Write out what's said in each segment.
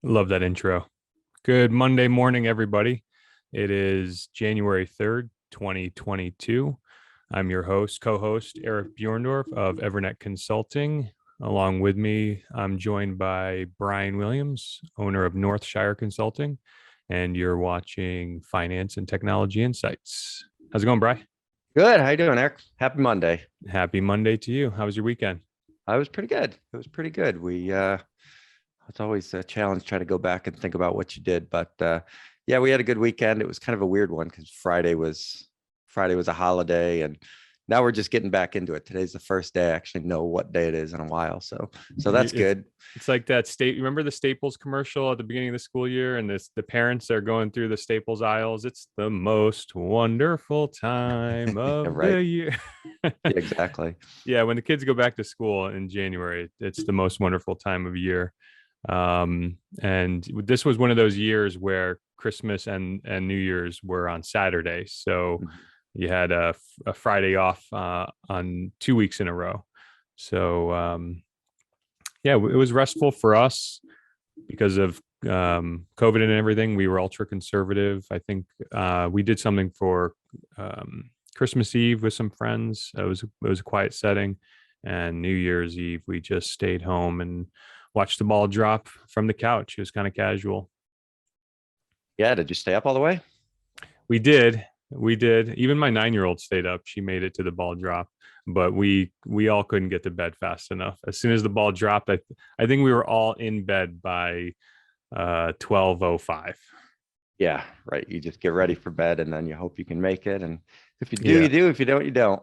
Love that intro. Good Monday morning, everybody. It is January 3rd, 2022. I'm your co-host, Eric Buhrendorf of EVERNET Consulting. Along with me, I'm joined by Brian Williams, owner of Northshire Consulting, and you're watching Finance and Technology Insights. How's it going, Brian? Good. How you doing, Eric? Happy Monday. Happy Monday to you. How was your weekend? I was pretty good. It was pretty good. It's always a challenge trying to go back and think about what you did, but yeah, we had a good weekend. It was kind of a weird one because Friday was a holiday, and now we're just getting back into it. Today's the first day I actually know what day it is in a while, so that's good. It's like that remember the Staples commercial at the beginning of the school year, and the parents are going through the Staples aisles. It's the most wonderful time of Right. the year. Yeah, exactly. Yeah, when the kids go back to school in January, it's the most wonderful time of year. And this was one of those years where Christmas and New Year's were on Saturday, so you had a Friday off on 2 weeks in a row. So yeah, it was restful for us because of COVID and everything. We were ultra conservative. I think we did something for Christmas Eve with some friends. It was a quiet setting, and New Year's Eve we just stayed home and watched the ball drop from the couch. It was kind of casual. Yeah. Did you stay up all the way? We did. Even my 9-year-old stayed up. She made it to the ball drop, but we all couldn't get to bed fast enough. As soon as the ball dropped, I think we were all in bed by 12:05. Yeah, right. You just get ready for bed, and then you hope you can make it. And if you do, you do. If you don't, you don't.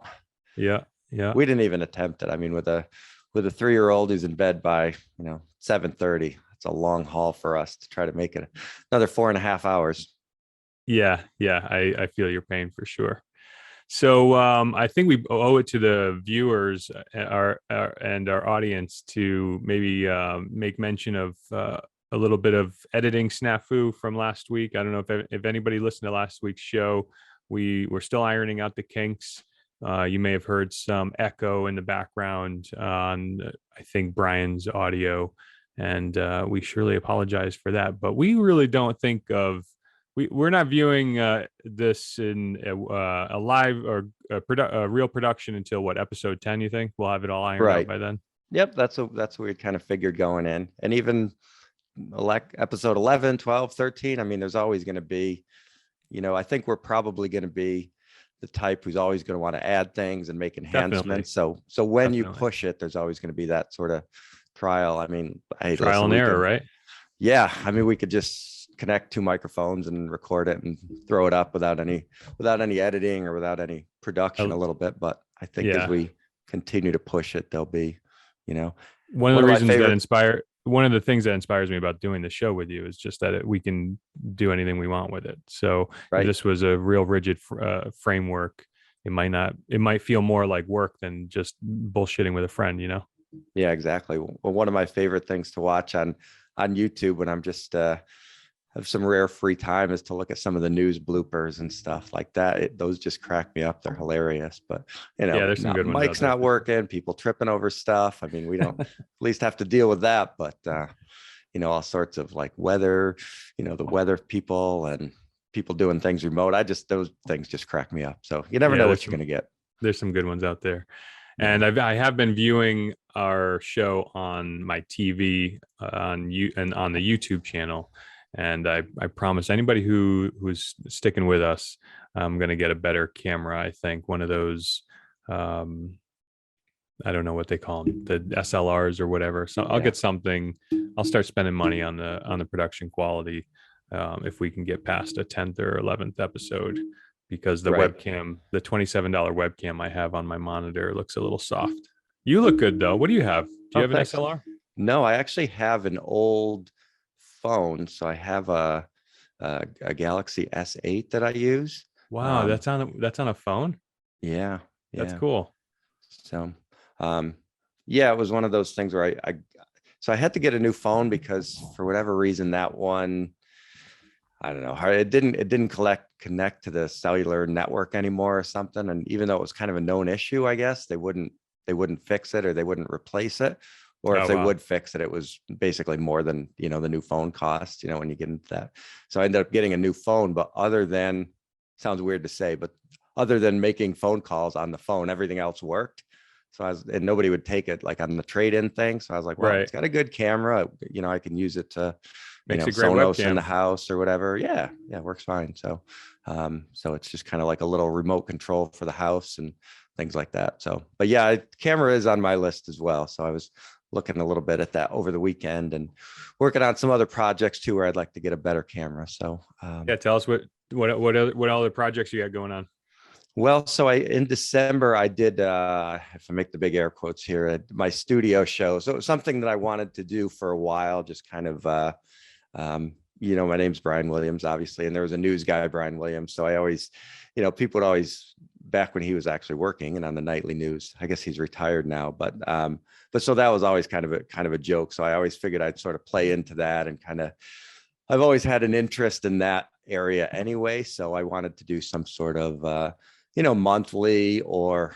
Yeah. We didn't even attempt it. I mean, with a 3-year-old who's in bed by 7:30, it's a long haul for us to try to make it another 4.5 hours. Yeah, I feel your pain for sure. So I think we owe it to the viewers and our audience to maybe make mention of a little bit of editing snafu from last week. I don't know if anybody listened to last week's show. We're still ironing out the kinks. You may have heard some echo in the background on, I think, Brian's audio, and we surely apologize for that. But we really don't think of we're not viewing this in a live or a real production until episode 10. You think we'll have it all ironed out by then? Yep, that's what we kind of figured going in, and even episode 11, 12, 13. I mean, there's always going to be, I think we're probably going to be the type who's always going to want to add things and make enhancements. Definitely. So when you push it, there's always going to be that sort of trial. I mean, trial and error, right? Yeah, I mean, we could just connect 2 microphones and record it and throw it up without any editing or without any production a little bit. But I think as we continue to push it, there'll be, one of the things that inspires me about doing the show with you is just that we can do anything we want with it. So if this was a real rigid framework, it might feel more like work than just bullshitting with a friend, Yeah, exactly. Well, one of my favorite things to watch on YouTube when I'm just have some rare free time is to look at some of the news bloopers and stuff like that. Those just crack me up. They're hilarious. But there's some good ones. Mic's not working, people tripping over stuff. I mean, we don't at least have to deal with that, but all sorts of like weather, the weather people and people doing things remote. Those things just crack me up. So you never know what you're going to get. There's some good ones out there. And I have been viewing our show on my TV on the YouTube channel. And I promise anybody who's sticking with us, I'm going to get a better camera. I think one of those, I don't know what they call them, the SLRs or whatever. So I'll get something. I'll start spending money on the production quality if we can get past a 10th or 11th episode, because the webcam, the $27 webcam I have on my monitor looks a little soft. You look good though. What do you have? Do you have an SLR? No, I actually have an old phone. So I have a Galaxy S8 that I use. Wow, that's on a phone? Yeah. That's cool. So it was one of those things where I had to get a new phone because for whatever reason that one I don't know how it didn't connect to the cellular network anymore or something. And even though it was kind of a known issue, I guess they wouldn't fix it, or they wouldn't replace it. Or if Oh they wow. would fix it, it was basically more than, the new phone cost, when you get into that. So I ended up getting a new phone, but sounds weird to say, but other than making phone calls on the phone, everything else worked. So and nobody would take it like on the trade-in thing. So I was like, well, it's Right. got a good camera. I can use it to, Makes a great Sonos in the webcam. house or whatever. Yeah, it works fine. So, so it's just kind of like a little remote control for the house and things like that. So, but yeah, camera is on my list as well. So I was looking a little bit at that over the weekend and working on some other projects too, where I'd like to get a better camera. So, Yeah, tell us what other projects you got going on. well, so in December I did, if I make the big air quotes here, my studio show. So it was something that I wanted to do for a while, just kind of, my name's Brian Williams, obviously, and there was a news guy, Brian Williams. So I always, people would always, back when he was actually working and on the nightly news, I guess he's retired now, but so that was always kind of a joke. So I always figured I'd sort of play into that and I've always had an interest in that area anyway. So I wanted to do some sort of, monthly or,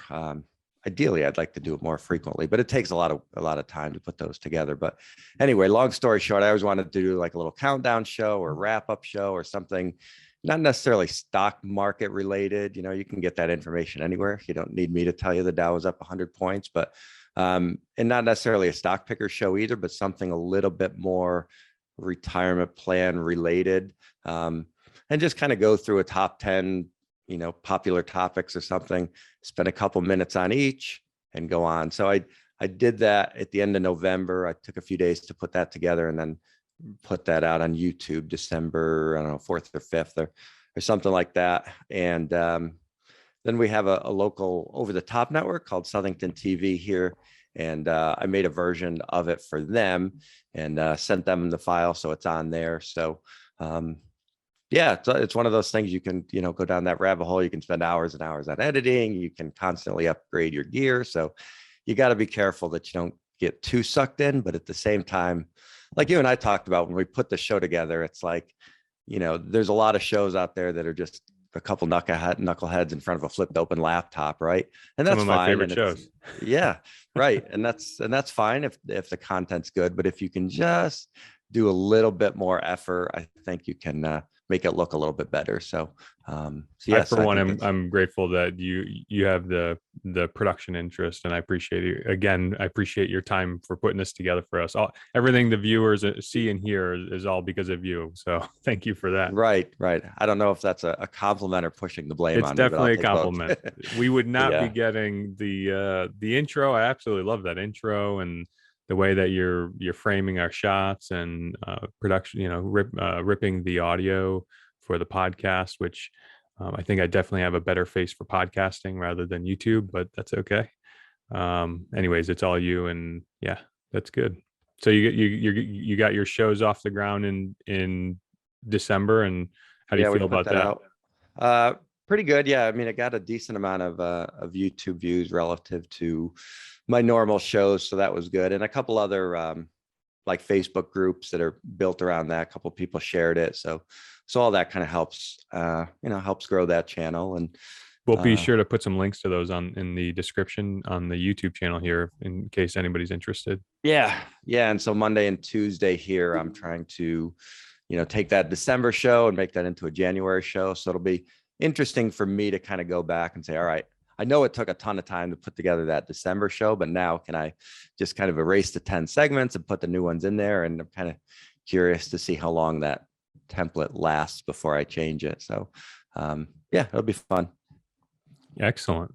ideally I'd like to do it more frequently, but it takes a lot of time to put those together. But anyway, long story short, I always wanted to do like a little countdown show or wrap up show or something, not necessarily stock market related. You can get that information anywhere. You don't need me to tell you the Dow is up 100 points, but, and not necessarily a stock picker show either, but something a little bit more retirement plan related, and just kind of go through a top 10, popular topics or something, spend a couple minutes on each and go on. So I did that at the end of November. I took a few days to put that together and then put that out on YouTube December, I don't know, 4th or 5th or something like that. And then we have a local over the top network called Southington TV here. And I made a version of it for them and sent them the file. So it's on there. So yeah, it's one of those things you can, go down that rabbit hole. You can spend hours and hours on editing. You can constantly upgrade your gear. So you got to be careful that you don't get too sucked in. But at the same time, like you and I talked about when we put the show together, it's like, there's a lot of shows out there that are just a couple knuckleheads in front of a flipped open laptop, right? And Some that's of my fine. favorite And shows. yeah, right. And that's fine if the content's good. But if you can just do a little bit more effort, I think you can make it look a little bit better. So, I for I one, think I'm grateful that you have the production interest, and I appreciate it. Again, I appreciate your time for putting this together for us. Everything the viewers see and hear is all because of you. So thank you for that. right. I don't know if that's a compliment or pushing the blame It's on me, but I'll definitely a take both. compliment. We would But not be yeah, getting the intro. I absolutely love that intro and the way that you're framing our shots and production. Ripping the audio for the podcast, which I think I definitely have a better face for podcasting rather than YouTube, but that's okay. Anyways, it's all you, and yeah, that's good. So you got your shows off the ground in December, and how do you yeah, we feel put about that that? out. Pretty good. Yeah, I mean, it got a decent amount of YouTube views relative to my normal shows, so that was good. And a couple other like Facebook groups that are built around that. A couple of people shared it, so all that kind of helps, helps grow that channel. And We'll be sure to put some links to those in the description on the YouTube channel here in case anybody's interested. yeah, and so Monday and Tuesday here, I'm trying to, take that December show and make that into a January show. So it'll be interesting for me to kind of go back and say, all right, I know it took a ton of time to put together that December show, but now can I just kind of erase the 10 segments and put the new ones in there? And I'm kind of curious to see how long that template lasts before I change it. So yeah, it'll be fun. Excellent.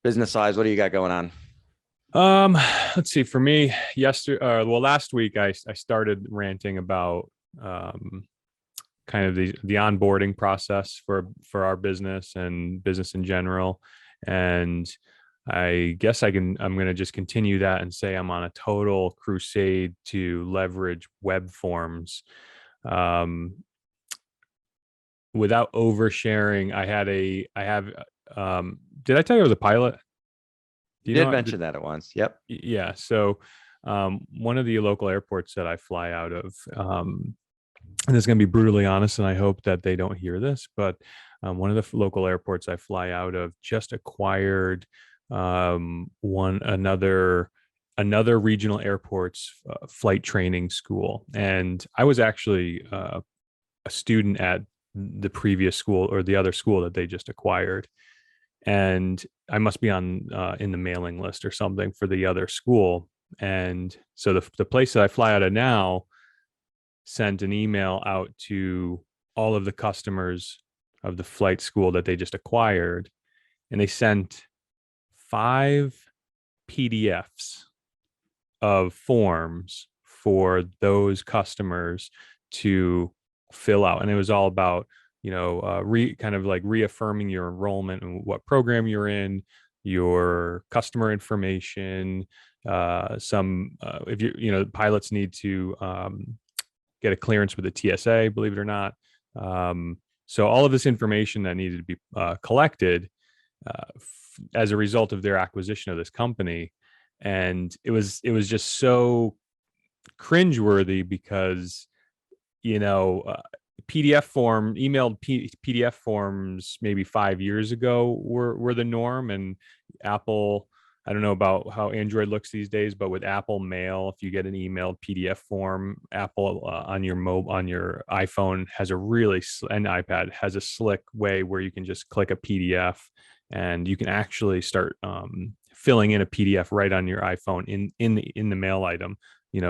Business wise, what do you got going on? Let's see. For me, last week I started ranting about kind of the onboarding process for our business and business in general, and I guess I'm going to just continue that and say I'm on a total crusade to leverage web forms. Without oversharing, did I tell you I was a pilot? Do You you did know? mention that at once. Yep. Yeah. So one of the local airports that I fly out of, and this is going to be brutally honest, and I hope that they don't hear this, but one of the local airports I fly out of just acquired one another regional airport's flight training school. And I was actually a student at the previous school, or the other school that they just acquired, and I must be on in the mailing list or something for the other school. And so the place that I fly out of now sent an email out to all of the customers of the flight school that they just acquired, and they sent 5 PDFs of forms for those customers to fill out. And it was all about, kind of like reaffirming your enrollment and what program you're in, your customer information, if pilots need to get a clearance with the TSA, believe it or not. So all of this information that needed to be collected as a result of their acquisition of this company. And it was just so cringeworthy because, emailed PDF forms maybe 5 years ago were the norm. And Apple, I don't know about how Android looks these days, but with Apple Mail, if you get an emailed PDF form, Apple on your iPhone has and iPad has a slick way where you can just click a PDF, and you can actually start filling in a PDF right on your iPhone in the mail item.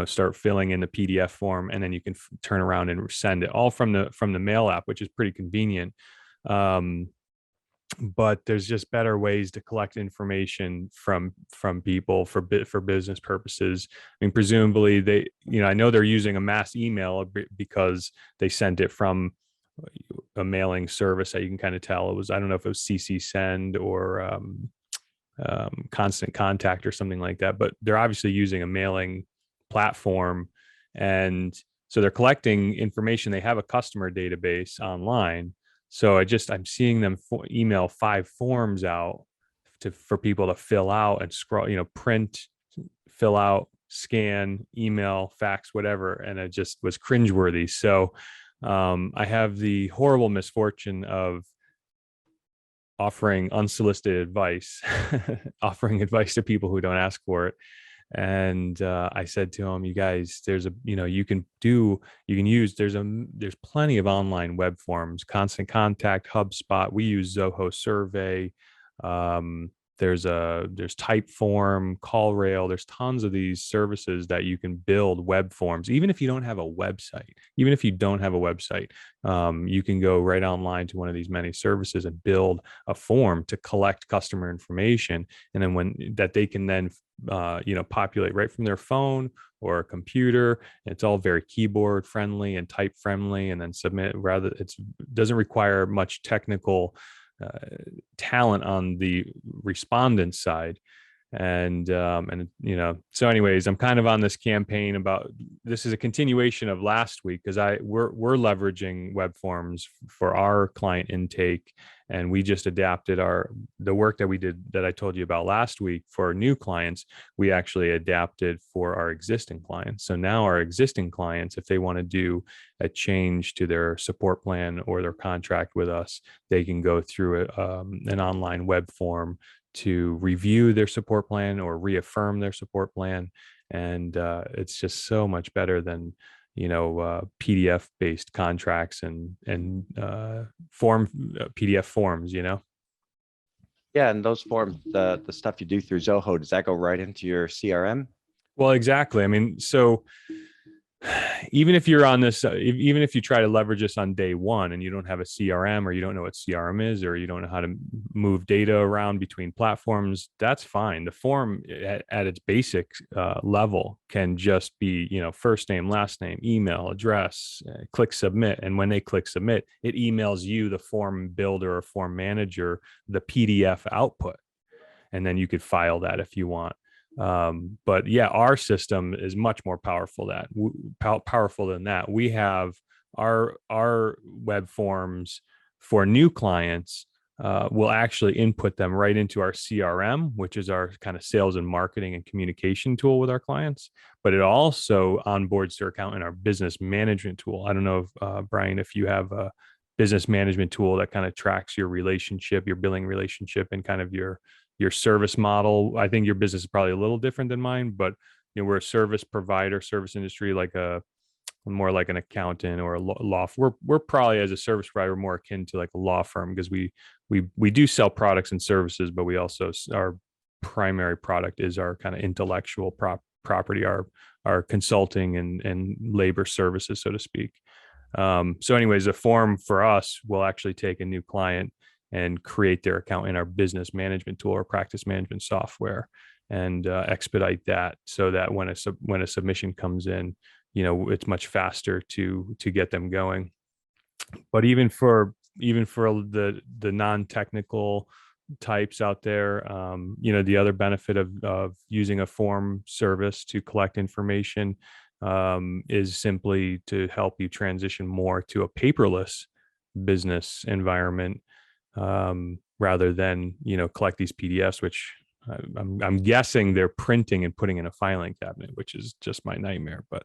Start filling in the PDF form, and then you can turn around and send it all from the mail app, which is pretty convenient. But there's just better ways to collect information from people for business purposes. I mean, presumably I know they're using a mass email because they sent it from a mailing service that you can kind of tell it was, I don't know if it was CC Send or Constant Contact or something like that, but they're obviously using a mailing platform. And so they're collecting information. They have a customer database online. So I'm seeing them email 5 forms out for people to fill out and scroll, print, fill out, scan, email, fax, whatever. And it just was cringeworthy. So I have the horrible misfortune of offering unsolicited advice, offering advice to people who don't ask for it. And I said to him, you guys, there's plenty of online web forms, Constant Contact, HubSpot. We use Zoho Survey. There's Typeform, CallRail. There's tons of these services that you can build web forms, even if you don't have a website. Even if you don't have a website, you can go right online to one of these many services and build a form to collect customer information, and then they can then populate right from their phone or a computer. It's all very keyboard friendly and type friendly, and then submit. It doesn't require much technical talent on the respondent side. And so anyways, I'm kind of on this campaign about, this is a continuation of last week, because we're leveraging web forms for our client intake, and we just adapted the work that we did that I told you about last week for new clients. We actually adapted for our existing clients. So now our existing clients, if they want to do a change to their support plan or their contract with us, they can go through an online web form to review their support plan or reaffirm their support plan. And it's just so much better than PDF based contracts and PDF forms. Yeah, and those forms, the stuff you do through Zoho, does that go right into your CRM? Well, exactly. I mean, so even if you're on this, even if you try to leverage this on day one and you don't have a CRM, or you don't know what CRM is, or you don't know how to move data around between platforms, that's fine. The form at its basic level can just be, first name, last name, email, address, click submit. And when they click submit, it emails you, the form builder or form manager, the PDF output. And then you could file that if you want. But yeah, our system is much more powerful than that. We have our web forms for new clients. we'll actually input them right into our CRM, which is our kind of sales and marketing and communication tool with our clients. But it also onboards their account in our business management tool. I don't know if Brian, if you have a business management tool that kind of tracks your relationship, your billing relationship, and kind of your service model. I think your business is probably a little different than mine, but we're a service provider, service industry, like a more like an accountant or a law. We're probably, as a service provider, more akin to like a law firm, because we do sell products and services, but we also, our primary product is our kind of intellectual property, our consulting and labor services, so to speak. So anyways, a form for us will actually take a new client and create their account in our business management tool or practice management software, and expedite that, so that when a submission comes in, it's much faster to get them going. But even for the non-technical types out there, the other benefit of using a form service to collect information is simply to help you transition more to a paperless business environment, rather than collect these PDFs, which I'm guessing they're printing and putting in a filing cabinet, which is just my nightmare. But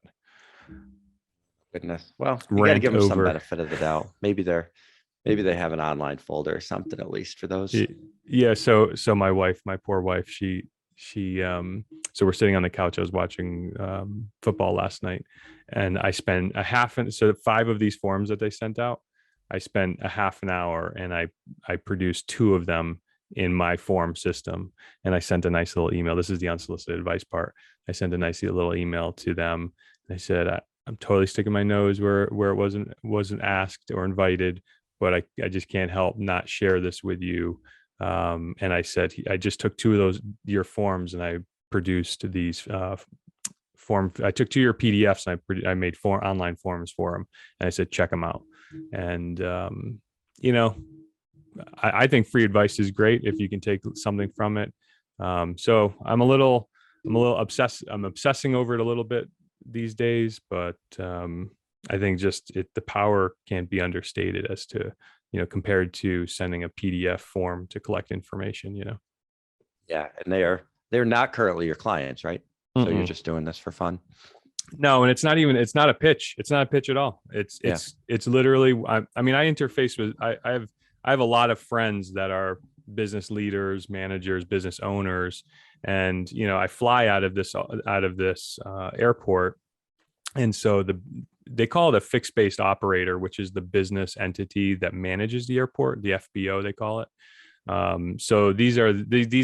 goodness, well, you got to rant give them some over. benefit of the doubt. Maybe they have an online folder or something, at least for those. Yeah. So my poor wife, she so we're sitting on the couch. I was watching football last night, and I spent so 5 of these forms that they sent out, I spent a half an hour, and I produced 2 of them in my form system, and I sent a nice little email. This is the unsolicited advice part. I sent a nice little email to them. I said, I'm totally sticking my nose where it wasn't asked or invited, but I just can't help not share this with you. And I said, I just took 2 of your forms, and I produced these I took 2 of your PDFs, and I made 4 online forms for them, and I said, check them out. And I think free advice is great if you can take something from it. So I'm a little obsessed. I'm obsessing over it a little bit these days, but I think just the power can't be understated as to, compared to sending a PDF form to collect information, Yeah. And they're not currently your clients, right? So you're just doing this for fun. No, and it's not a pitch. It's not a pitch at all. It's literally, I interface with, I have a lot of friends that are business leaders, managers, business owners. And, I fly out of this airport. And so they call it a fixed based operator, which is the business entity that manages the airport, the FBO, they call it. So these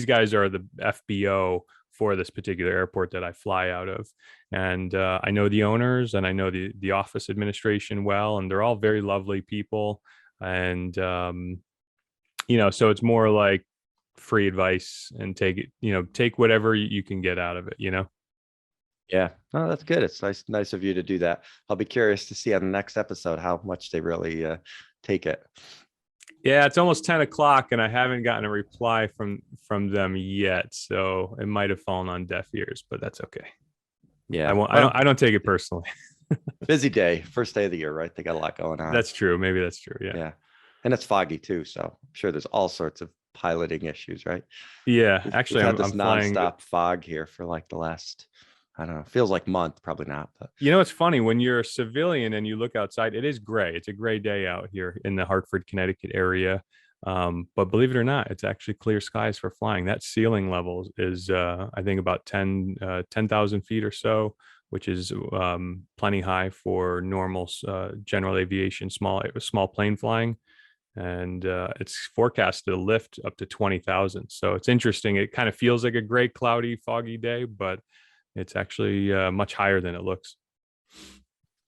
guys are the FBO for this particular airport that I fly out of. And I know the owners, and I know the office administration well, and they're all very lovely people. And, so it's more like free advice, and take whatever you can get out of it, Yeah, no, that's good. It's nice of you to do that. I'll be curious to see on the next episode how much they really take it. Yeah, it's almost 10 o'clock, and I haven't gotten a reply from them yet. So it might have fallen on deaf ears, but that's okay. Yeah, I don't take it personally. Busy day, first day of the year, right? They got a lot going on. That's true. Maybe that's true. Yeah. Yeah. And it's foggy too. So I'm sure there's all sorts of piloting issues, right? Yeah. Actually, we've had I'm flying nonstop fog here for like the last, I don't know, feels like month, probably not. But it's funny, when you're a civilian and you look outside, it is gray. It's a gray day out here in the Hartford, Connecticut area. But believe it or not, it's actually clear skies for flying. That ceiling level is, I think, about 10,000 feet or so, which is plenty high for normal general aviation, small plane flying. And it's forecasted to lift up to 20,000. So it's interesting. It kind of feels like a gray, cloudy, foggy day, but it's actually much higher than it looks.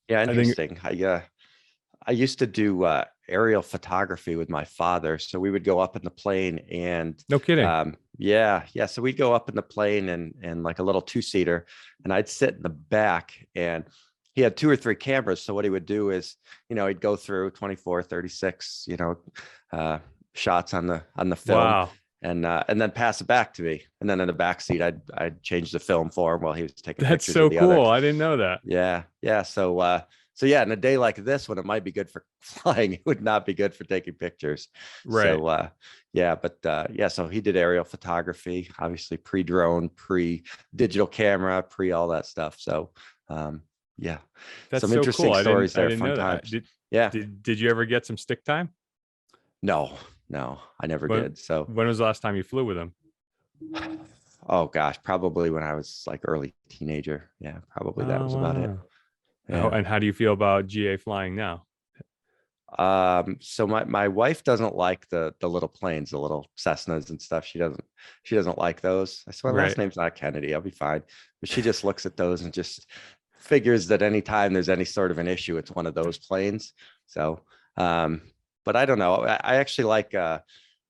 Yeah, interesting. I used to do aerial photography with my father. So we would go up in the plane and no kidding. Yeah. So we'd go up in the plane and like a little 2-seater, and I'd sit in the back, and he had 2 or 3 cameras. So what he would do is, he'd go through 24, 36, shots on the film. Wow. And then pass it back to me. And then in the back seat, I'd change the film for him while he was taking That's pictures so of the cool. others. I didn't know that. Yeah. So So yeah, in a day like this, when it might be good for flying, it would not be good for taking pictures. Right. So yeah, but yeah, so he did aerial photography, obviously pre-drone, pre-digital camera, pre all that stuff. So yeah, That's some so cool. interesting I didn't stories I there, didn't fun know that. times. Yeah. Did you ever get some stick time? No, no, I never When did. So when was the last time you flew with him? oh gosh, probably when I was like early teenager. Yeah, probably that Oh was about it. wow. Yeah. And how do you feel about GA flying now? So my wife doesn't like the little planes, the little Cessnas and stuff. She doesn't like those. I swear, last Right. name's not Kennedy. I'll be fine. But she just looks at those and just figures that anytime there's any sort of an issue, it's one of those planes. So, um, but I don't know. I actually like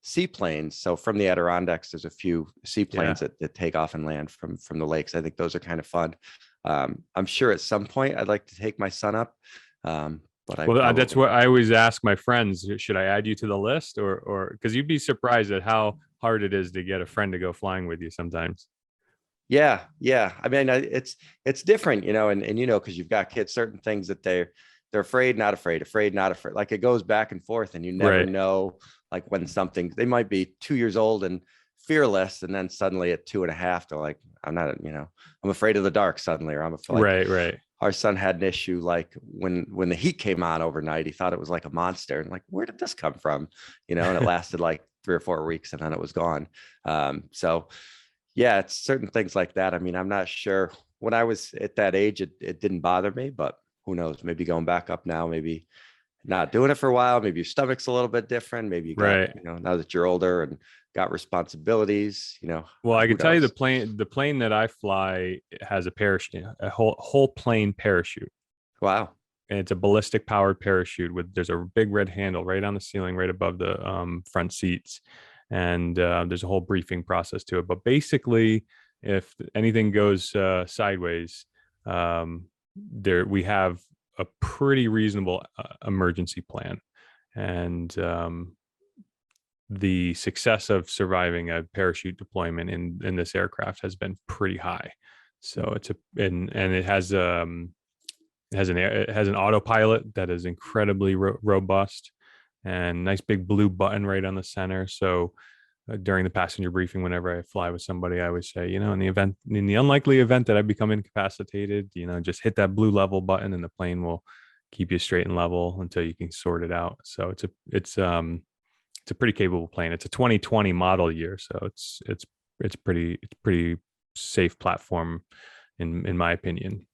seaplanes. So from the Adirondacks, there's a few Yeah. seaplanes that take off and land from the lakes. I think those are kind of fun. I'm sure at some point I'd like to take my son up. But I Well, that's probably what won't. I always ask my friends. Should I add you to the list, or because you'd be surprised at how hard it is to get a friend to go flying with you sometimes. Yeah, yeah. I mean, it's different, and because you've got kids, certain things that they're afraid, not afraid, afraid, not afraid. Like it goes back and forth, and you never Right. know, like when something they might be 2 years old and fearless, and then suddenly at 2.5, they're like, I'm not, I'm afraid of the dark suddenly, or like Right. Right. our son had an issue like when the heat came on overnight, he thought it was like a monster, and like, where did this come from? And it lasted like 3 or 4 weeks, and then it was gone. So yeah, it's certain things like that. I mean, I'm not sure. When I was at that age, it didn't bother me, but who knows? Maybe going back up now, maybe not doing it for a while. Maybe your stomach's a little bit different. Maybe you got, Right. now that you're older and got responsibilities, Well, I who could tell you knows? the plane that I fly has a parachute, a whole plane parachute, Wow. and it's a ballistic powered parachute with there's a big red handle right on the ceiling, right above the front seats, and there's a whole briefing process to it. But basically, if anything goes sideways, there we have a pretty reasonable emergency plan, and the success of surviving a parachute deployment in this aircraft has been pretty high. So it's and it has an autopilot that is incredibly robust, and nice big blue button right on the center. So during the passenger briefing, whenever I fly with somebody, I always say, in the unlikely event that I become incapacitated, just hit that blue level button and the plane will keep you straight and level until you can sort it out. So it's a pretty capable plane. It's a 2020 model year, so it's pretty safe platform in my opinion.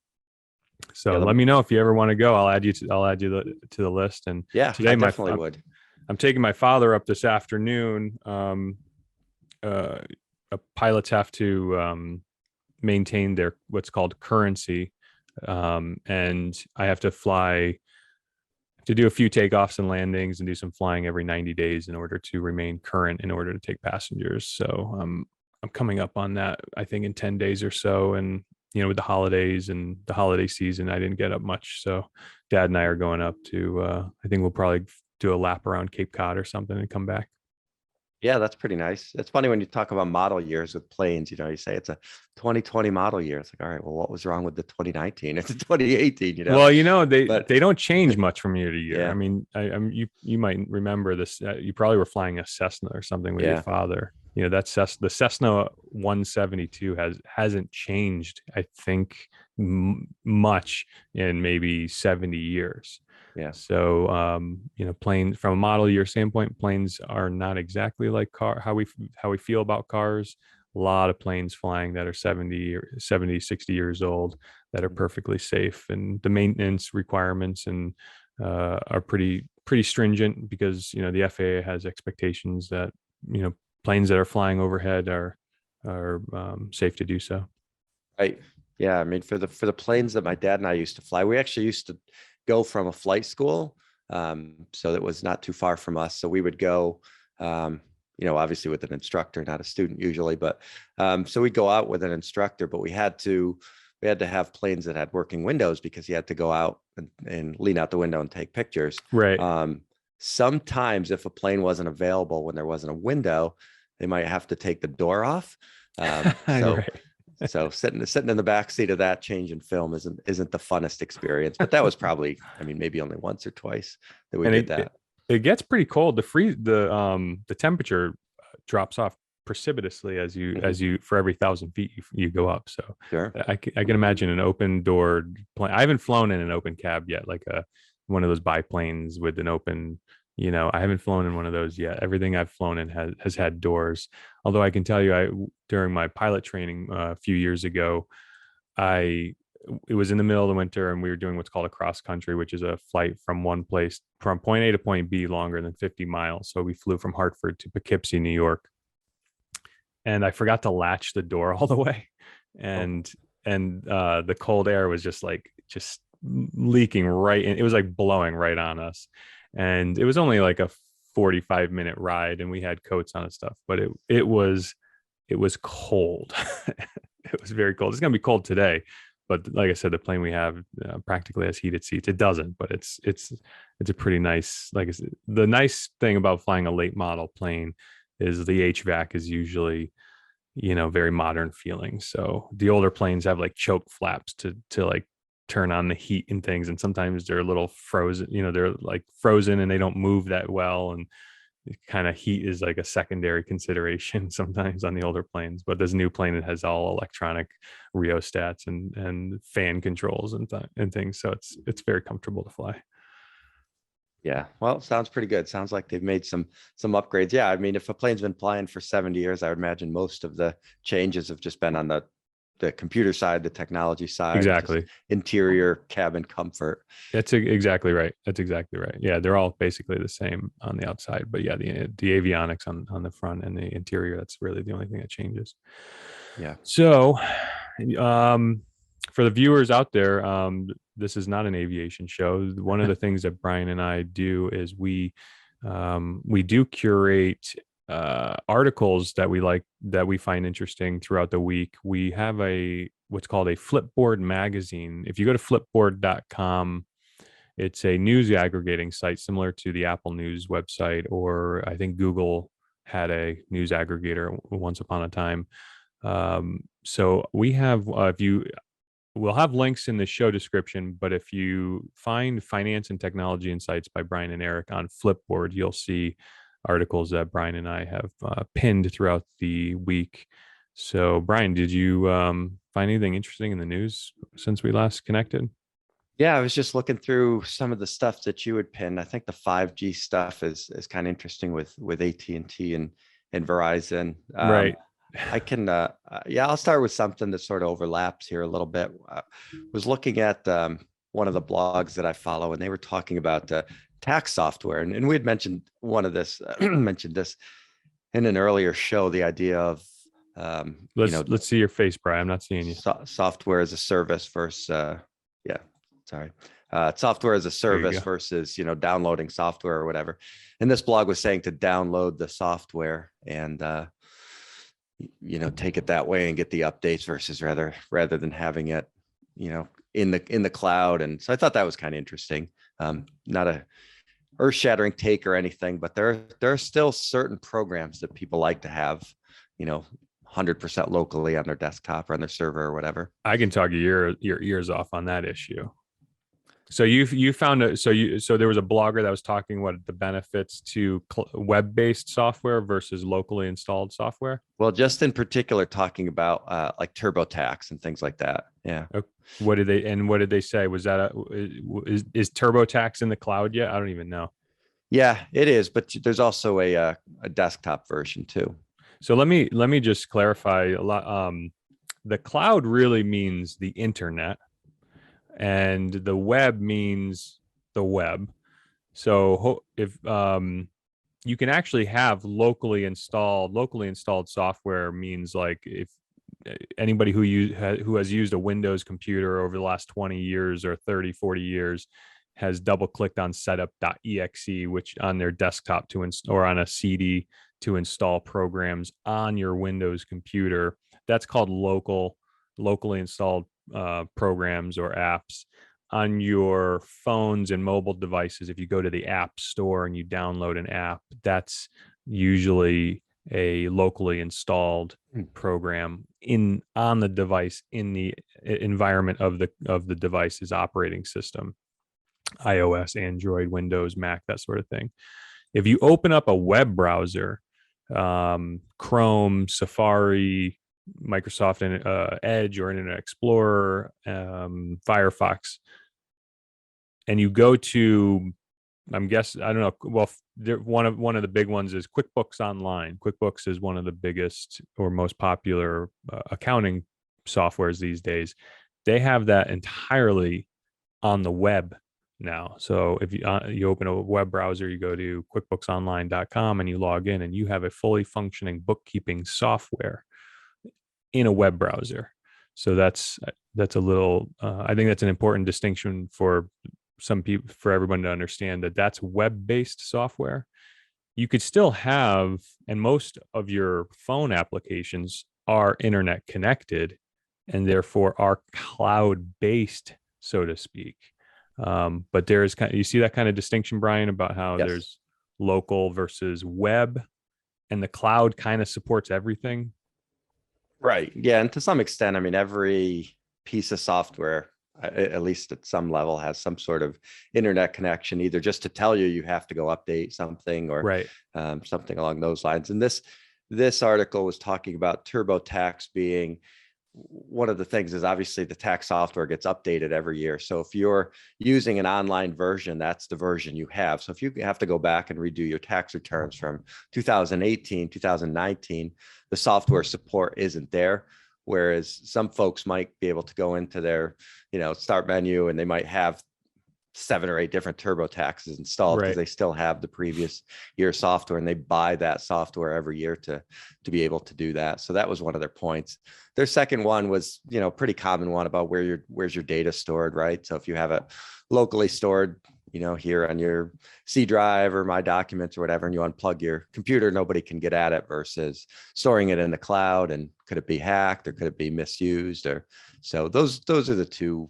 So Yeah. let me know if you ever want to go. I'll add you to the list. And Yeah, I today definitely would. I'm taking my father up this afternoon. Uh, Pilots have to maintain their what's called currency, and I have to fly to do a few takeoffs and landings and do some flying every 90 days in order to remain current in order to take passengers. So I'm coming up on that, I think, in 10 days or so. And, with the holidays and the holiday season, I didn't get up much. So Dad and I are going up to, I think we'll probably do a lap around Cape Cod or something and come back. Yeah, that's pretty nice. It's funny when you talk about model years with planes, you say it's a 2020 model year. It's like, all right, well, what was wrong with the 2019? It's a 2018, Well, but they don't change much from year to year. I yeah, mean, you might remember this. You probably were flying a Cessna or something with your yeah, father. The Cessna 172 hasn't changed, I think, much in maybe 70 years. yeah. So, planes from a model year standpoint, planes are not exactly like how we feel about cars. A lot of planes flying that are 60 years old that are perfectly safe, and the maintenance requirements and are pretty stringent because the FAA has expectations that planes that are flying overhead are safe to do so. Right. Yeah. I mean, for the planes that my dad and I used to fly, we actually used to go from a flight school. So that was not too far from us. So we would go, obviously with an instructor, not a student usually, but so we'd go out with an instructor, but we had to have planes that had working windows because you had to go out and lean out the window and take pictures. Right. Sometimes if a plane wasn't available when there wasn't a window, they might have to take the door off. So Right. So sitting in the back seat of that changing film isn't the funnest experience. But that was probably, I mean, maybe only once or twice that we And did that. it gets pretty cold. The temperature drops off precipitously as you for every 1,000 feet you go up. So Sure. I can imagine an open door plane. I haven't flown in an open cab yet, like one of those biplanes with an open. I haven't flown in one of those yet. Everything I've flown in has had doors. Although I can tell you, during my pilot training a few years ago, it was in the middle of the winter and we were doing what's called a cross country, which is a flight from one place from point A to point B longer than 50 miles. So we flew from Hartford to Poughkeepsie, New York. And I forgot to latch the door all the way. And the cold air was just leaking right in. It was like blowing right on us. And it was only like a 45-minute ride and we had coats on and stuff, but it was cold. It was very cold. It's going to be cold today, but like I said, the plane we have practically has heated seats. It doesn't, but it's a pretty nice. Like I said, the nice thing about flying a late model plane is the HVAC is usually, very modern feeling. So the older planes have like choke flaps to like turn on the heat and things, and sometimes they're a little frozen. They're like frozen and they don't move that well, and kind of heat is like a secondary consideration sometimes on the older planes. But this new plane, it has all electronic rheostats and fan controls and things, so it's very comfortable to fly. Yeah, well, sounds pretty good. Sounds like they've made some upgrades. Yeah, I mean, if a plane's been flying for 70 years, I would imagine most of the changes have just been on the computer side, the technology side, Exactly. interior cabin comfort. That's exactly right. That's exactly right. Yeah, they're all basically the same on the outside, but yeah, the avionics on the front and the interior, that's really the only thing that changes. Yeah. So, for the viewers out there, this is not an aviation show. One of the things that Brian and I do is we do curate articles that we find interesting throughout the week. We have what's called a Flipboard magazine. If you go to flipboard.com, it's a news aggregating site similar to the Apple News website, or I think Google had a news aggregator once upon a time. So we have, we'll have links in the show description, but if you find Finance and Technology Insights by Brian and Eric on Flipboard, you'll see articles that Brian and I have pinned throughout the week. So Brian, did you find anything interesting in the news since we last connected? Yeah, I was just looking through some of the stuff that you had pinned. I think the 5G stuff is kind of interesting with AT&T and Verizon. Right. I can, I'll start with something that sort of overlaps here a little bit. Was looking at one of the blogs that I follow, and they were talking about tax software, and we had mentioned mentioned this in an earlier show. The idea of let's see your face, Brian. I'm not seeing you. Software as a service versus software as a service versus downloading software or whatever. And this blog was saying to download the software and take it that way and get the updates versus rather than having it in the cloud. And so I thought that was kind of interesting. Not a earth-shattering take or anything, but there are still certain programs that people like to have 100% locally on their desktop or on their server or whatever. I can talk your ears off on that issue. So you found so there was a blogger that was talking what the benefits to web-based software versus locally installed software. Well, just in particular talking about like TurboTax and things like that. Yeah. Okay. What did they say? Was that is TurboTax in the cloud yet? I don't even know. Yeah, it is, but there's also a desktop version too. So let me just clarify a lot. The cloud really means the internet, and the web means the web. So if you can actually have locally installed software means like if anybody who has used a Windows computer over the last 20 years or 30, 40 years has double clicked on setup.exe, which on their desktop or on a CD to install programs on your Windows computer. That's called locally installed programs or apps. On your phones and mobile devices, if you go to the app store and you download an app, that's usually a locally installed program on the device, in the environment of the device's operating system, iOS, Android, Windows, Mac, that sort of thing. If you open up a web browser, Chrome, Safari, Microsoft Edge, or Internet Explorer, Firefox, and you go to, I don't know. Well, one of the big ones is QuickBooks Online. QuickBooks is one of the biggest or most popular accounting softwares these days. They have that entirely on the web now. So if you open a web browser, you go to quickbooksonline.com and you log in, and you have a fully functioning bookkeeping software in a web browser. So that's a little, I think that's an important distinction for some people, for everyone to understand, that that's web-based software. You could still have, and most of your phone applications are internet connected and therefore are cloud-based, so to speak. But there's you see that kind of distinction, Brian, about how Yes. there's local versus web, and the cloud kind of supports everything. Right. Yeah. And to some extent, I mean, every piece of software, at least at some level, has some sort of internet connection, either just to tell you have to go update something, or Right. Something along those lines. And this article was talking about TurboTax being one of the things. Is obviously the tax software gets updated every year. So if you're using an online version, that's the version you have. So if you have to go back and redo your tax returns from 2018, 2019, the software support isn't there. Whereas some folks might be able to go into their, start menu, and they might have 7 or 8 different TurboTaxes installed because they still have the previous year software, and they buy that software every year to be able to do that. So that was one of their points. Their second one was, pretty common one about where's your data stored, right? So if you have it locally stored, here on your C drive or My Documents or whatever, and you unplug your computer, nobody can get at it, versus storing it in the cloud. And could it be hacked, or could it be misused? Or so those are the two,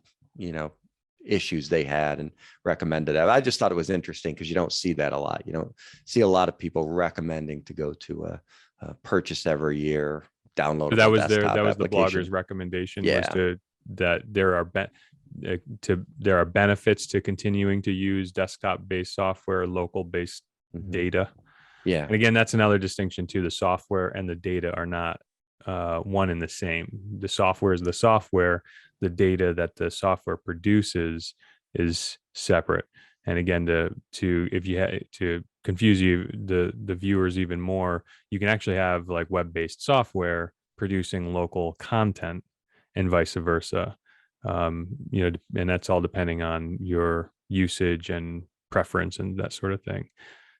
issues they had and recommended. I just thought it was interesting because you don't see that a lot. You don't see a lot of people recommending to go to a purchase every year downloadable That was desktop that was the application. blogger's recommendation. Yeah. Was that there are benefits to continuing to use desktop-based software, local-based data. Yeah. And again, that's another distinction too. The software and the data are not one and the same. The software is the software. The data that the software produces is separate. And again, to confuse the viewers even more, you can actually have like web-based software producing local content, and vice versa. And that's all depending on your usage and preference and that sort of thing.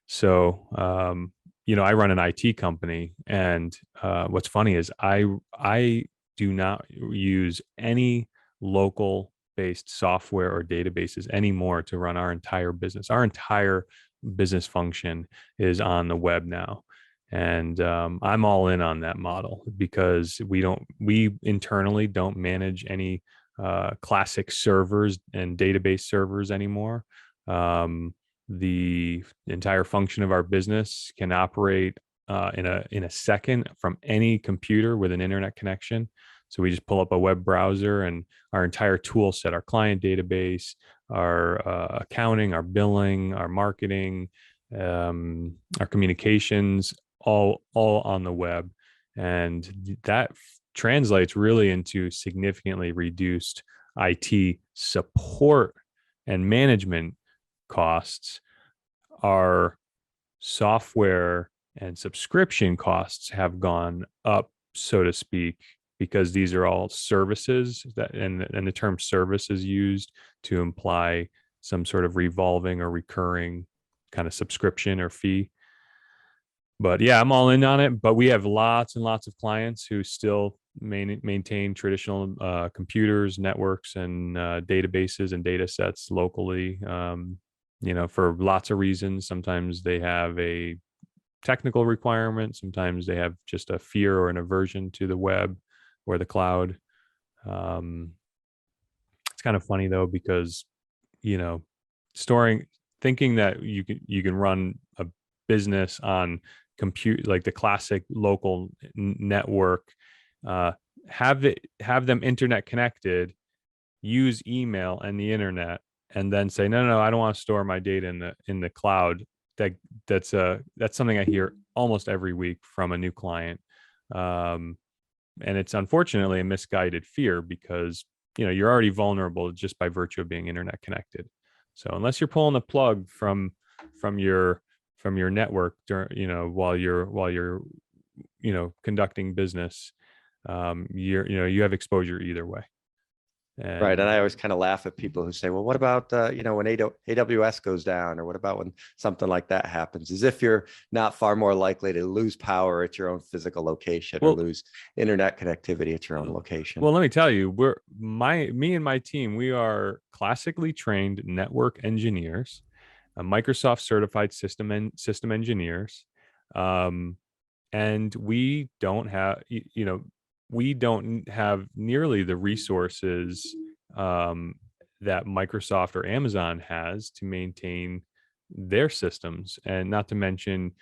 So, I run an IT company, and what's funny is I do not use any local based software or databases anymore to run our entire business. Our entire business function is on the web now. And I'm all in on that model, because we internally don't manage any classic servers and database servers anymore. The entire function of our business can operate in a second from any computer with an internet connection. So we just pull up a web browser, and our entire tool set, our client database, our accounting, our billing, our marketing, our communications, all on the web. And that translates really into significantly reduced IT support and management costs. Our software and subscription costs have gone up, so to speak, because these are all services and the term service is used to imply some sort of revolving or recurring kind of subscription or fee. But yeah, I'm all in on it. But we have lots and lots of clients who still maintain traditional computers, networks, and databases and data sets locally. For lots of reasons. Sometimes they have a technical requirement. Sometimes they have just a fear or an aversion to the web or the cloud. It's kind of funny though, because thinking that you can run a business on compute, like the classic local network, have them internet connected, use email and the internet, and then say, no, I don't want to store my data in the cloud. That's something I hear almost every week from a new client. And it's unfortunately a misguided fear, because you're already vulnerable just by virtue of being internet connected. So unless you're pulling the plug from your network during, while you're conducting business, you have exposure either way. Right. And I always kind of laugh at people who say, well, what about, when AWS goes down, or what about when something like that happens? As if you're not far more likely to lose power at your own physical location, or lose internet connectivity at your own location. Well, let me tell you, me and my team, we are classically trained network engineers, Microsoft certified system engineers. And we don't have, we don't have nearly the resources that Microsoft or Amazon has to maintain their systems. And not to mention,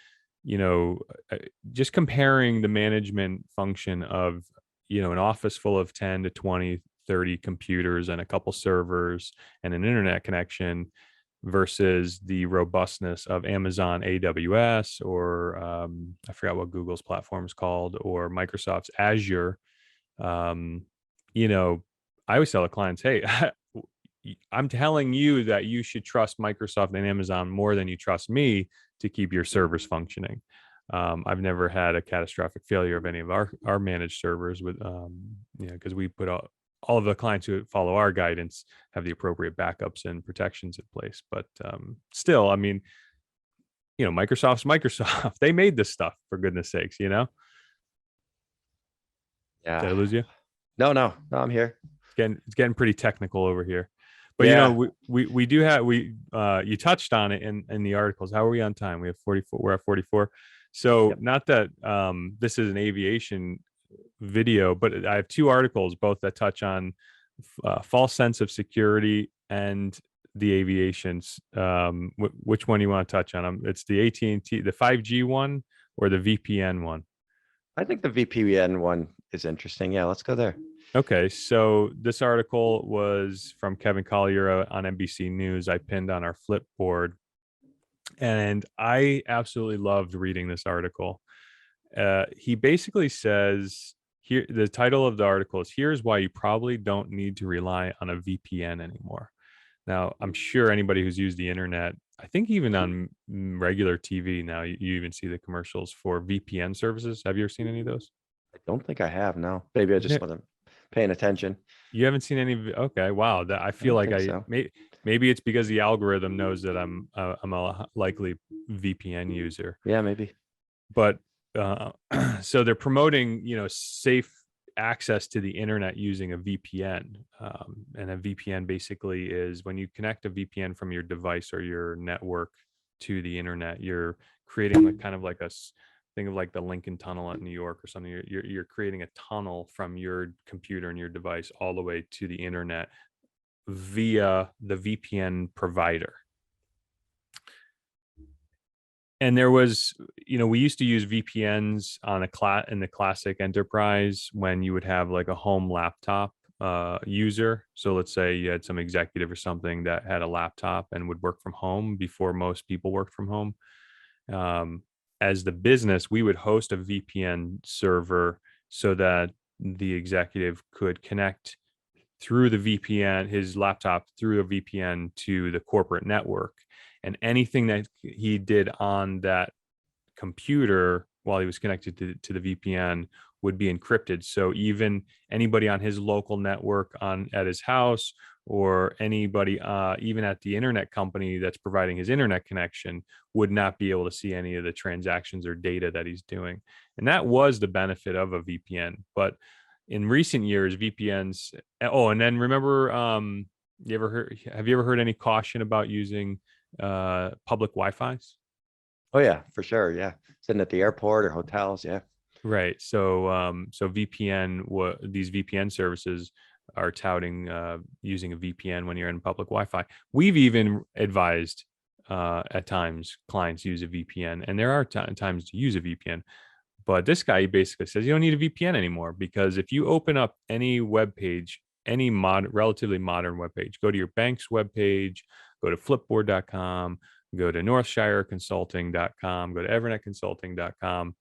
just comparing the management function of, an office full of 10 to 20, 30 computers and a couple servers and an internet connection versus the robustness of Amazon AWS, or I forgot what Google's platform is called, or Microsoft's Azure. I always tell the clients, hey, I'm telling you that you should trust Microsoft and Amazon more than you trust me to keep your servers functioning. I've never had a catastrophic failure of any of our managed servers with, because we put all of the clients who follow our guidance have the appropriate backups and protections in place. But still, I mean, Microsoft's Microsoft. They made this stuff, for goodness sakes, Yeah. Did I lose you? No, I'm here. It's getting pretty technical over here. But yeah. We do have, you touched on it in the articles. How are we on time? We have 44. We're at 44. So Yep. Not that this is an aviation video, but I have two articles, both that touch on false sense of security and the aviations. Which one do you want to touch on? It's the AT&T, the 5G one, or the VPN one? I think the VPN one is interesting. Yeah, let's go there. Okay, so this article was from Kevin Collier on NBC News. I pinned on our Flipboard, and I absolutely loved reading this article. He basically says, here, the title of the article is, "Here's why you probably don't need to rely on a VPN anymore." Now, I'm sure anybody who's used the internet, I think even on regular TV now, you even see the commercials for VPN services. Have you ever seen any of those? I don't think I have. No, maybe I just wasn't paying attention. You haven't seen any? Okay, wow. That I feel like so. Maybe it's because the algorithm knows that I'm a likely VPN user. Yeah, maybe. But so they're promoting, safe access to the internet using a VPN. And a VPN basically is when you connect a VPN from your device or your network to the internet, you're creating kind of like think of like the Lincoln Tunnel at New York or something. You're creating a tunnel from your computer and your device all the way to the internet via the VPN provider. And there was, we used to use VPNs on in the classic enterprise when you would have like a home laptop user. So let's say you had some executive or something that had a laptop and would work from home before most people worked from home. As the business, we would host a VPN server so that the executive could connect through the VPN, his laptop through a VPN to the corporate network. And anything that he did on that computer while he was connected to the VPN would be encrypted. So even anybody on his local network at his house, or anybody even at the internet company that's providing his internet connection, would not be able to see any of the transactions or data that he's doing. And that was the benefit of a VPN. But in recent years, VPNs. Oh, and then remember, have you ever heard any caution about using public Wi-Fi's? Oh yeah, for sure. Yeah, sitting at the airport or hotels. Yeah. Right. So these VPN services are touting using a VPN when you're in public Wi-Fi. We've even advised at times clients use a VPN, and there are times to use a VPN. But this guy basically says you don't need a VPN anymore, because if you open up any web page, any relatively modern web page, go to your bank's web page, go to flipboard.com, go to northshireconsulting.com, go to evernetconsulting.com,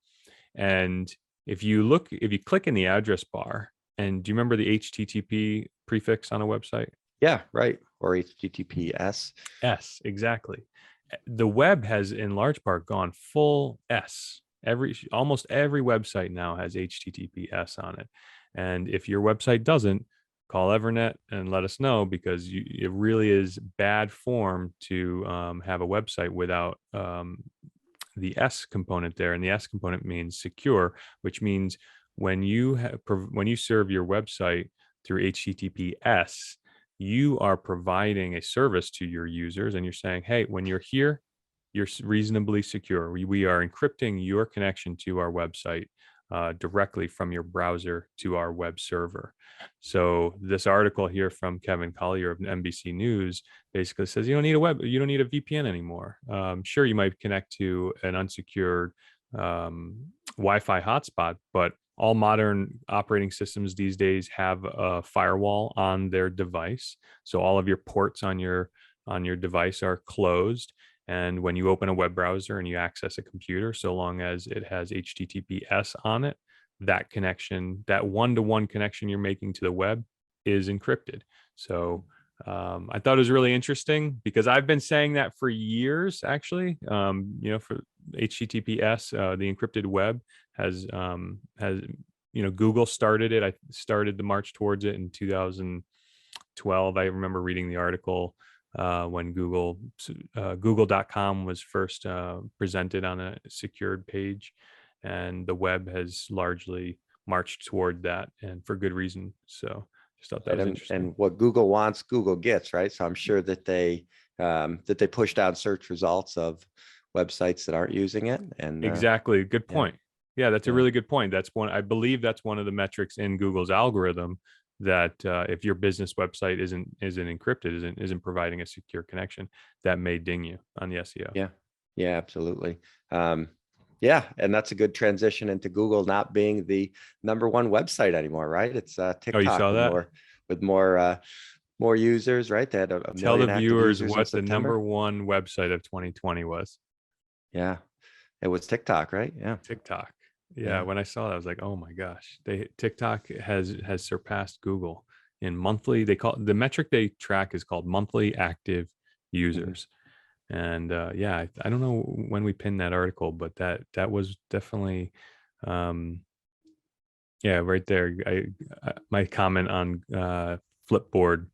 and if you click in the address bar, and do you remember the HTTP prefix on a website? Yeah, right. Or HTTPS. S, exactly. The web has in large part gone full S. Almost every website now has HTTPS on it. And if your website doesn't, call EVERNET and let us know, because it really is bad form to have a website without the S component there. And the S component means secure, which means when you serve your website through HTTPS, you are providing a service to your users, and you're saying, hey, when you're here, you're reasonably secure. We are encrypting your connection to our website directly from your browser to our web server. So this article here from Kevin Collier of NBC News basically says you don't need a VPN anymore. Sure, you might connect to an unsecured Wi-Fi hotspot, but all modern operating systems these days have a firewall on their device. So all of your ports on your device are closed. And when you open a web browser and you access a computer, so long as it has HTTPS on it, that connection, that one-to-one connection you're making to the web, is encrypted. So I thought it was really interesting, because I've been saying that for years, actually. For HTTPS, the encrypted web has Google started it. I started the march towards it in 2012. I remember reading the article when Google.com was first presented on a secured page, and the web has largely marched toward that, and for good reason. So just thought that was interesting. And what Google wants, Google gets, right? So I'm sure that they push down search results of websites that aren't using it. And exactly, good point. Yeah, that's a really good point. I believe that's one of the metrics in Google's algorithm, that if your business website isn't encrypted, isn't providing a secure connection, that may ding you on the SEO. Yeah, absolutely. And that's a good transition into Google not being the #1 website anymore, right? It's TikTok. Oh, you saw that? With more users, right? They had a Tell million the active viewers users what in the September. #1 website of 2020 was. Yeah, it was TikTok, right? Yeah, TikTok. Yeah, when I saw that, I was like, oh my gosh, TikTok has surpassed Google in monthly. They call the metric they track is called monthly active users. And I don't know when we pinned that article, but that was definitely right there. My comment on Flipboard.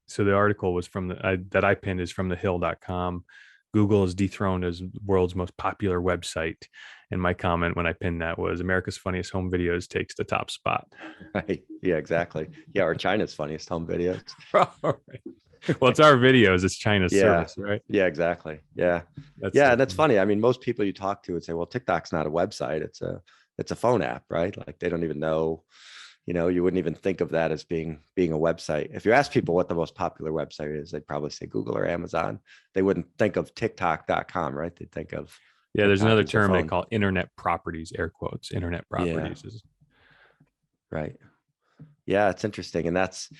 So the article was that I pinned is from thehill.com. Google is dethroned as world's most popular website. And my comment when I pinned that was, America's funniest home videos takes the top spot. Right. Yeah, exactly. Yeah, or China's funniest home videos. Well, it's our videos. It's China's service, right? Yeah, exactly. Yeah. And that's funny. I mean, most people you talk to would say, well, TikTok's not a website. It's a phone app, right? Like they don't even know, you wouldn't even think of that as being a website. If you ask people what the most popular website is, they'd probably say Google or Amazon. They wouldn't think of TikTok.com, right? They'd think of there's another term they call internet properties, air quotes, internet properties. Right. Yeah, it's interesting. And that's,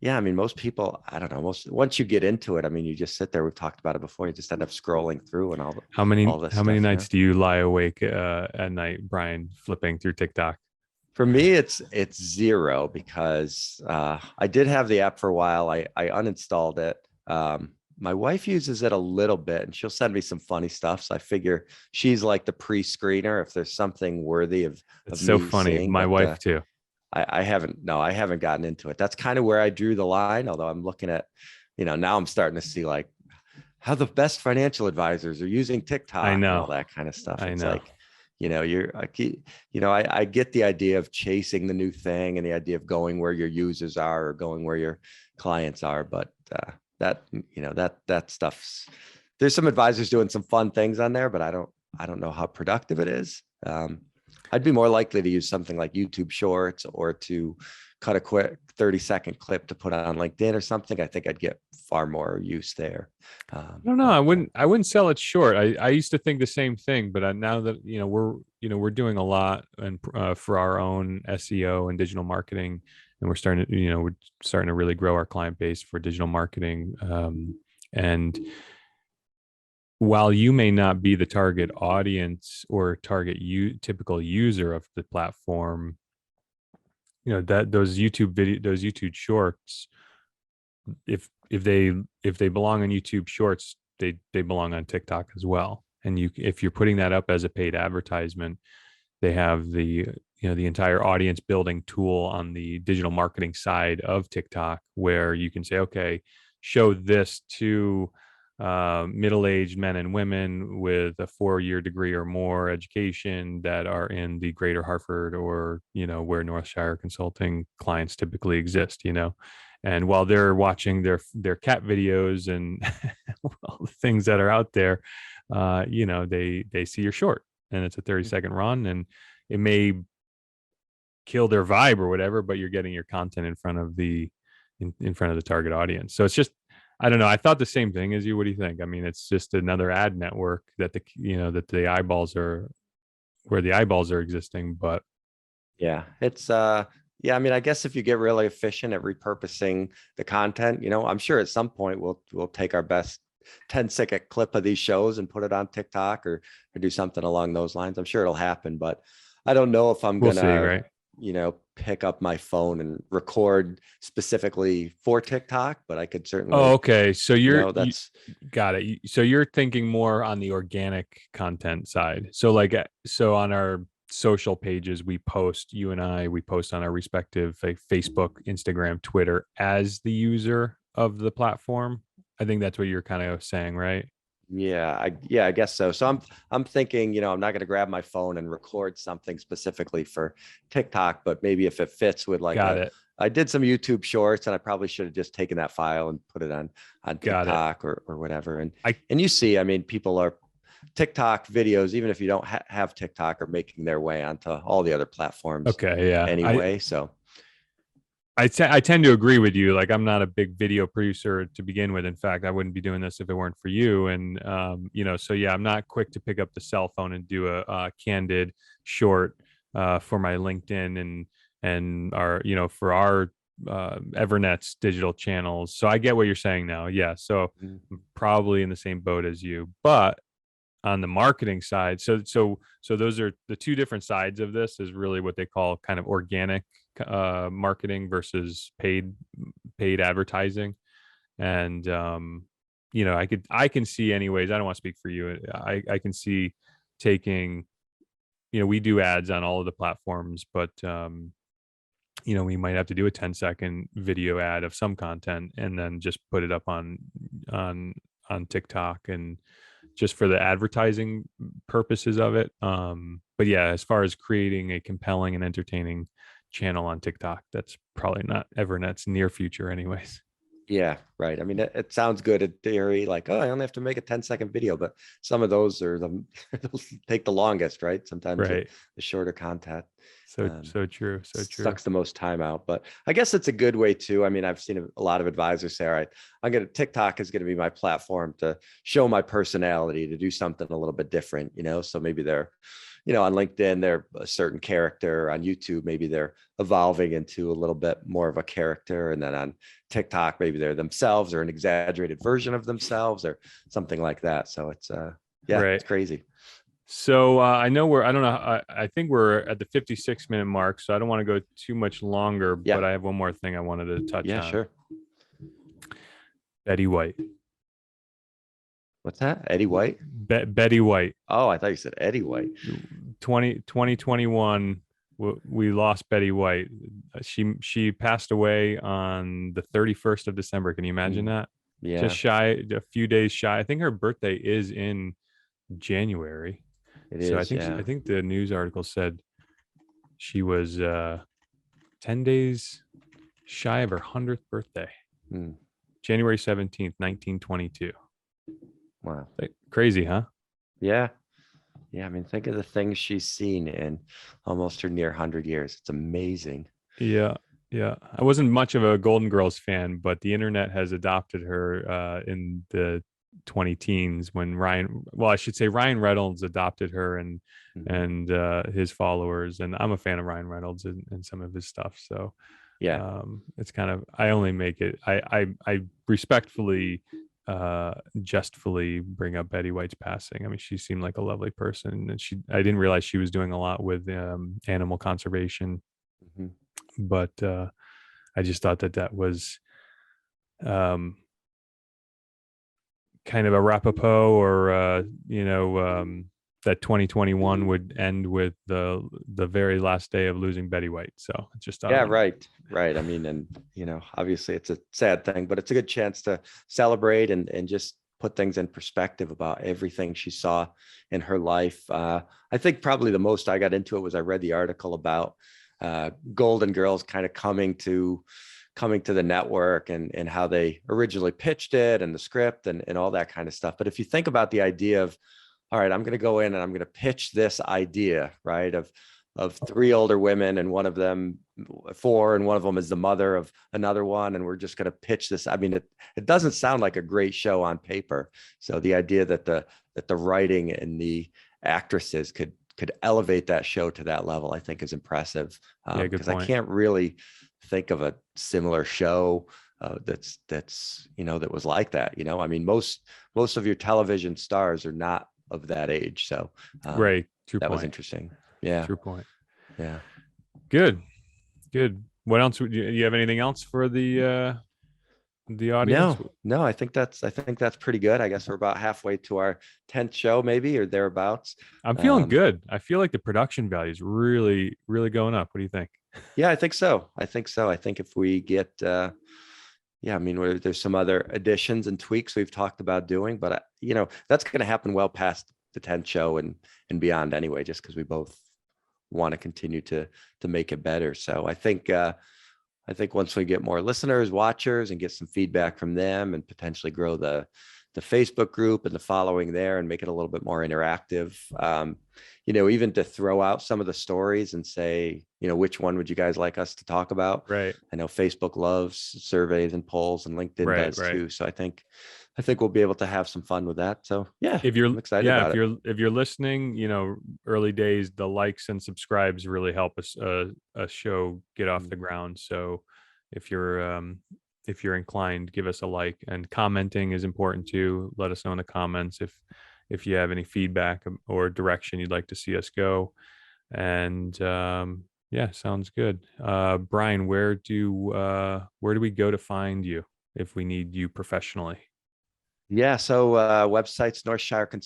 I mean, most people, I don't know, once you get into it, I mean, you just sit there. We've talked about it before. You just end up scrolling through and all this how many nights do you lie awake at night, Brian, flipping through TikTok? For me, it's 0, because I did have the app for a while. I uninstalled it. My wife uses it a little bit, and she'll send me some funny stuff. So I figure she's like the pre-screener if there's something worthy of. It's so funny. Seeing, my wife too. I haven't gotten into it. That's kind of where I drew the line. Although I'm looking at, now I'm starting to see like how the best financial advisors are using TikTok. I know. And all that kind of stuff. It's like, I get the idea of chasing the new thing and the idea of going where your users are or going where your clients are. But that stuff's, there's some advisors doing some fun things on there, but I don't know how productive it is. I'd be more likely to use something like YouTube Shorts or to cut a quick 30-second clip to put on LinkedIn or something. I think I'd get far more use there. I don't know. I wouldn't sell it short. I used to think the same thing, but now that we're doing a lot and for our own SEO and digital marketing, and we're starting to really grow our client base for digital marketing. And while you may not be the target audience or typical user of the platform, that those YouTube shorts, if they belong on YouTube Shorts, they belong on TikTok as well. And if you're putting that up as a paid advertisement, they have the entire audience building tool on the digital marketing side of TikTok, where you can say, okay, show this to middle-aged men and women with a 4-year degree or more education that are in the greater Hartford or where Northshire consulting clients typically exist. And while they're watching their cat videos and all the things that are out there, they see your short, and it's a 30-second run, and it may kill their vibe or whatever, but you're getting your content in front of the target audience. So it's just, I don't know. I thought the same thing as you. What do you think? I mean, it's just another ad network that the eyeballs are where the eyeballs are existing, but yeah, it's yeah, I mean, I guess if you get really efficient at repurposing the content, I'm sure at some point we'll take our best 10-second clip of these shows and put it on TikTok or do something along those lines. I'm sure it'll happen, but I don't know if I'm we'll gonna, see, right? Pick up my phone and record specifically for TikTok, but I could certainly. Oh, okay. So you got it. So you're thinking more on the organic content side. So on our social pages, we post on our respective Facebook, Instagram, Twitter as the user of the platform. I think that's what you're kind of saying, right? Yeah, I guess so. So I'm thinking, I'm not going to grab my phone and record something specifically for TikTok, but maybe if it fits with I did some YouTube shorts, and I probably should have just taken that file and put it on TikTok or whatever. And you see, I mean, people are TikTok videos, even if you don't have TikTok, are making their way onto all the other platforms. Okay, yeah. Anyway, so I tend to agree with you. Like, I'm not a big video producer to begin with. In fact, I wouldn't be doing this if it weren't for you. And so yeah, I'm not quick to pick up the cell phone and do a candid short for my LinkedIn and our for our EVERNET's digital channels. So I get what you're saying now. Yeah, so I'm probably in the same boat as you, but on the marketing side, so those are the two different sides of this. Is really what they call kind of organic marketing versus paid advertising. And I can see, anyways, I don't want to speak for you, I can see taking, we do ads on all of the platforms, but we might have to do a 10-second video ad of some content and then just put it up on TikTok, and just for the advertising purposes of it. But yeah, as far as creating a compelling and entertaining channel on TikTok, that's probably not EVERNET's near future anyways. Yeah, right. I mean, it sounds good in theory, like, oh, I only have to make a 10-second video, but some of those are they'll take the longest, right? Sometimes right. The shorter content. So true. Sucks the most time out, but I guess it's a good way too. I mean, I've seen a lot of advisors say, all right, TikTok is going to be my platform to show my personality, to do something a little bit different, so maybe they're, on LinkedIn, they're a certain character. On YouTube, maybe they're evolving into a little bit more of a character. And then on TikTok, maybe they're themselves or an exaggerated version of themselves or something like that. So it's, right. It's crazy. So I think we're at the 56-minute mark, so I don't want to go too much longer, but I have one more thing I wanted to touch on. Yeah, sure. Betty White. What's that? Eddie White? Betty White. Oh, I thought you said Eddie White. 2021, we lost Betty White. She passed away on the 31st of December. Can you imagine that? Yeah. Just shy, a few days shy. I think her birthday is in January. I think the news article said she was 10 days shy of her 100th birthday. January 17th, 1922. Wow. Crazy, huh? Yeah. Yeah. I mean, think of the things she's seen in almost her near 100 years. It's amazing. Yeah. Yeah, I wasn't much of a Golden Girls fan, but the internet has adopted her in the 20 teens when well, I should say Ryan Reynolds adopted her Mhm. and his followers, and I'm a fan of Ryan Reynolds and some of his stuff. So Yeah. it's kind of, I only make it, I respectfully, jestfully bring up Betty White's passing. I mean, she seemed like a lovely person, and I didn't realize she was doing a lot with animal conservation, Mhm. but I just thought that was um, kind of a rapaport, or that 2021 would end with the very last day of losing Betty White. So I just thought I Yeah, wanted. right. Right. I mean, and obviously it's a sad thing, but it's a good chance to celebrate and just put things in perspective about everything she saw in her life. I think probably the most I got into it was I read the article about Golden Girls kind of coming to the network and how they originally pitched it and the script and all that kind of stuff. But if you think about the idea of, all right, I'm going to go in and I'm going to pitch this idea, right, of three older women, and one of them four, and one of them is the mother of another one, and we're just going to pitch this. I mean, it doesn't sound like a great show on paper. So the idea that the writing and the actresses could elevate that show to that level, I think is impressive. Yeah, good Because I point. can't really think of a similar show that's that was like that. I mean, most of your television stars are not of that age. So Right. True that was point. interesting. Yeah. True point. Yeah. Good. Good. What else would you have anything else for the audience? No, I think that's pretty good. I guess we're about halfway to our 10th show, maybe, or thereabouts. I'm feeling Um, good. I feel like the production value is really, really going up. What do you think? yeah, I think so. I think if we get, yeah, I mean, there's some other additions and tweaks we've talked about doing, but that's going to happen well past the 10th show and beyond anyway, just because we both want to continue to make it better. So I think once we get more listeners, watchers, and get some feedback from them, and potentially grow the Facebook group and the following there, and make it a little bit more interactive. Even to throw out some of the stories and say, which one would you guys like us to talk about? Right. I know Facebook loves surveys and polls, and LinkedIn Right. does Right. too. So I think we'll be able to have some fun with that. So yeah, If you're I'm excited yeah, about it. if you're listening, early days, the likes and subscribes really help us a show get off the Mm. ground. So if you're inclined, give us a like, and commenting is important too. Let us know in the comments if you have any feedback or direction you'd like to see us go. And yeah, sounds good. Brian, where do we go to find you if we need you professionally? Yeah, so website's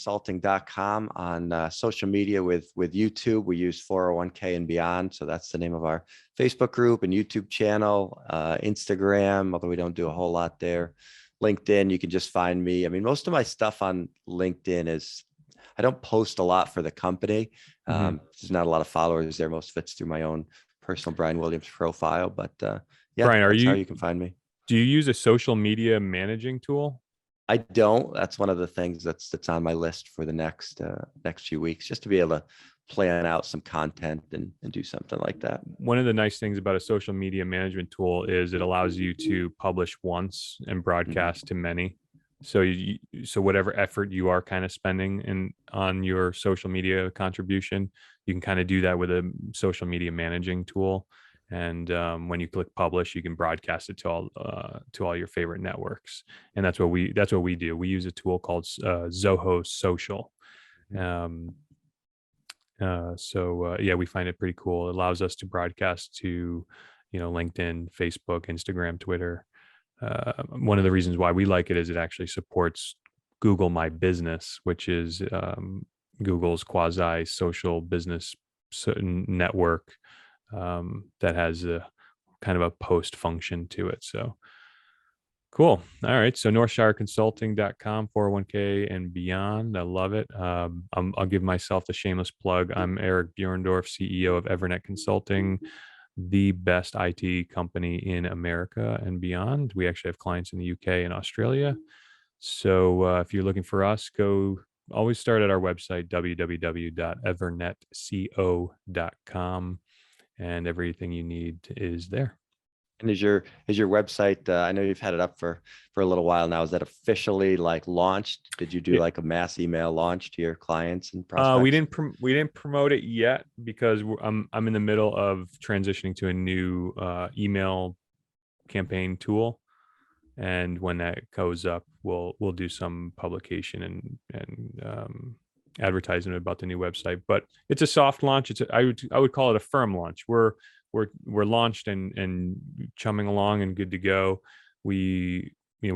northshireconsulting.com. On social media with YouTube, we use 401k and beyond. So that's the name of our Facebook group and YouTube channel. Instagram, although we don't do a whole lot there. LinkedIn, you can just find me. I mean, most of my stuff on LinkedIn I don't post a lot for the company. Mhm. There's not a lot of followers there. Most of it's through my own personal Brian Williams profile. But yeah, Brian, that's how you can find me. do you use a social media managing tool? I don't. That's one of the things that's on my list for the next few weeks, just to be able to plan out some content and do something like that. One of the nice things about a social media management tool is it allows you to publish once and Mhm. broadcast to many. So whatever effort you are kind of spending on your social media contribution, you can kind of do that with a social media managing tool. And when you click publish, you can broadcast it to all your favorite networks. And that's what we do. We use a tool called Zoho Social. Mhm. Um, yeah, we find it pretty cool. It allows us to broadcast to, LinkedIn, Facebook, Instagram, Twitter. One of the reasons why we like it is it actually supports Google My Business, which is Google's quasi social business network that has a kind of a post function to it. So cool. All right. So northshireconsulting.com, 401k and beyond. I love it. I'll give myself the shameless plug. I'm Eric Buhrendorf, CEO of EVERNET Consulting, the best IT company in America and beyond. We actually have clients in the UK and Australia. So if you're looking for us, always start at our website, www.evernetco.com, and everything you need is there. And is your website? I know you've had it up for a little while now. Is that officially like launched? Did you do It, like a mass email launch to your clients and prospects? we didn't promote it yet because I'm in the middle of transitioning to a new email campaign tool, and when that goes up, we'll do some publication and advertisement about the new website. But it's a soft launch. I would call it a firm launch. We're launched and chumming along and good to go. We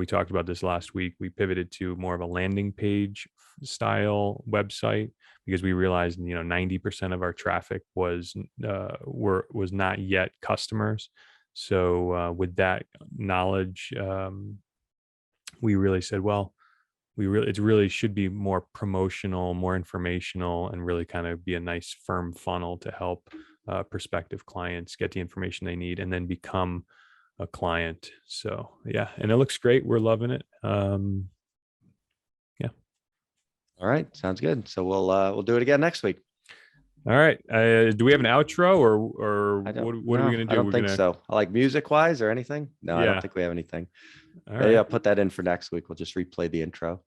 talked about this last week. We pivoted to more of a landing page style website because we realized 90% of our traffic was not yet customers. So with that knowledge, we really said, well, it really should be more promotional, more informational, and really kind of be a nice firm funnel to help prospective clients get the information they need and then become a client. So yeah, and it looks great. We're loving it. Yeah. All right, sounds good. So we'll do it again next week. All right. Do we have an outro or I don't what are we no, gonna I do? don't We're think gonna so. Like music wise or anything? No, I don't Yeah. think we have anything. All Maybe right. I'll put that in for next week. We'll just replay the intro.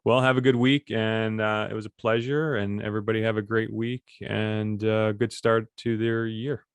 Well, have a good week, and it was a pleasure. And everybody have a great week and good start to their year.